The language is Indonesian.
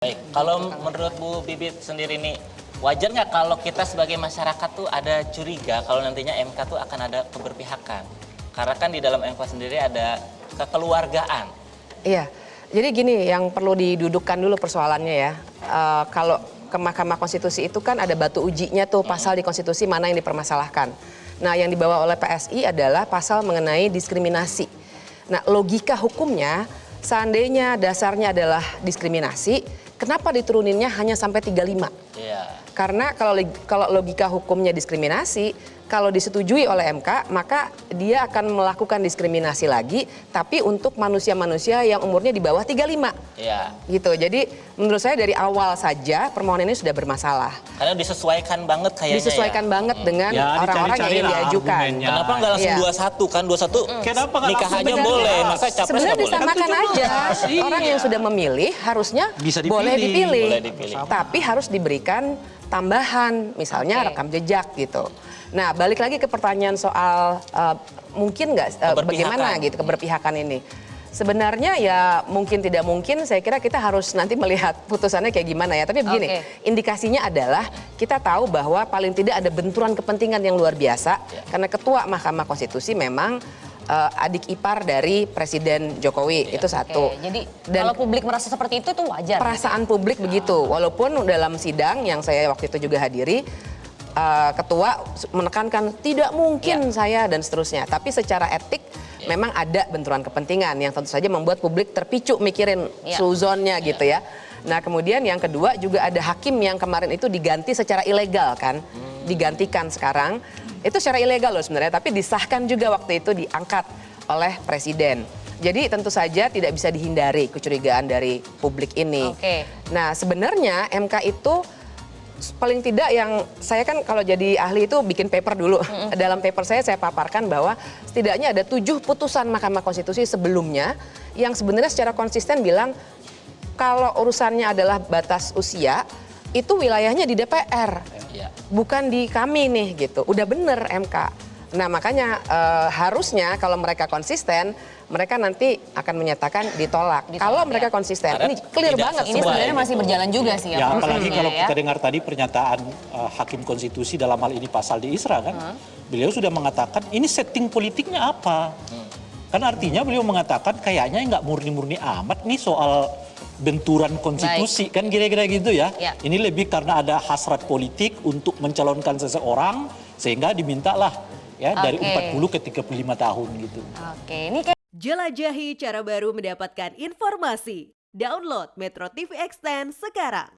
Baik, kalau menurut Bu Bibit sendiri nih, wajar nggak kalau kita sebagai masyarakat tuh ada curiga kalau nantinya MK tuh akan ada keberpihakan? Karena kan di dalam MK sendiri ada kekeluargaan. Iya, jadi gini yang perlu didudukkan dulu persoalannya ya. Kalau ke Mahkamah Konstitusi itu kan ada batu ujinya tuh pasal di konstitusi mana yang dipermasalahkan. Nah yang dibawa oleh PSI adalah pasal mengenai diskriminasi. Nah logika hukumnya seandainya dasarnya adalah diskriminasi, kenapa dituruninnya hanya sampai 35? Iya. Karena kalau logika hukumnya diskriminasi, kalau disetujui oleh MK, maka dia akan melakukan diskriminasi lagi, tapi untuk manusia-manusia yang umurnya di bawah 35. Iya. Gitu. Jadi menurut saya dari awal saja permohonan ini sudah bermasalah. Karena disesuaikan banget kayaknya Disesuaikan ya. banget dengan Ya, orang-orang yang ingin dicari-carilah diajukan. argumennya. Kenapa nggak langsung Iya. 21 kan? 21 Kenapa nggak nikah langsung aja benar? boleh, masa capres Sebenarnya nggak boleh? disamakan Kan aja. 17. Orang yang sudah memilih harusnya Bisa boleh dipilih. Boleh dipilih. Tapi harus diberikan tambahan, misalnya rekam jejak gitu. Nah, balik lagi ke pertanyaan soal mungkin nggak bagaimana gitu keberpihakan ini. Sebenarnya ya mungkin tidak mungkin, saya kira kita harus nanti melihat putusannya kayak gimana ya. Tapi begini, indikasinya adalah kita tahu bahwa paling tidak ada benturan kepentingan yang luar biasa. Karena Ketua Mahkamah Konstitusi memang adik ipar dari Presiden Jokowi, itu satu. Jadi Dan kalau publik merasa seperti itu wajar. perasaan publik begitu, walaupun dalam sidang yang saya waktu itu juga hadiri, ketua menekankan tidak mungkin saya dan seterusnya. Tapi secara etik memang ada benturan kepentingan yang tentu saja membuat publik terpicu mikirin suzonnya gitu ya. Nah kemudian yang kedua juga ada hakim yang kemarin itu diganti secara ilegal kan, digantikan sekarang. Itu secara ilegal loh sebenarnya, tapi disahkan juga waktu itu diangkat oleh Presiden. Jadi tentu saja tidak bisa dihindari kecurigaan dari publik ini. Nah sebenarnya MK itu paling tidak yang saya kan kalau jadi ahli itu bikin paper dulu. Dalam paper saya paparkan bahwa setidaknya ada 7 putusan Mahkamah Konstitusi sebelumnya yang sebenarnya secara konsisten bilang kalau urusannya adalah batas usia itu wilayahnya di DPR, bukan di kami nih gitu. Udah bener MK. Nah makanya harusnya kalau mereka konsisten, mereka nanti akan menyatakan ditolak. Kalau mereka konsisten, ini clear banget. Ini sebenarnya masih berjalan juga sih Ya, ya. apalagi prosesnya kalau ya. kita dengar tadi pernyataan Hakim Konstitusi dalam hal ini pasal di Isra kan, beliau sudah mengatakan ini setting politiknya apa? Kan artinya beliau mengatakan kayaknya nggak murni-murni amat nih soal benturan konstitusi kan kira-kira gitu ya. Ini lebih karena ada hasrat politik untuk mencalonkan seseorang sehingga dimintalah ya dari 40 ke 35 tahun gitu. Ini kayak Jelajahi cara baru mendapatkan informasi. Download Metro TV Extend sekarang.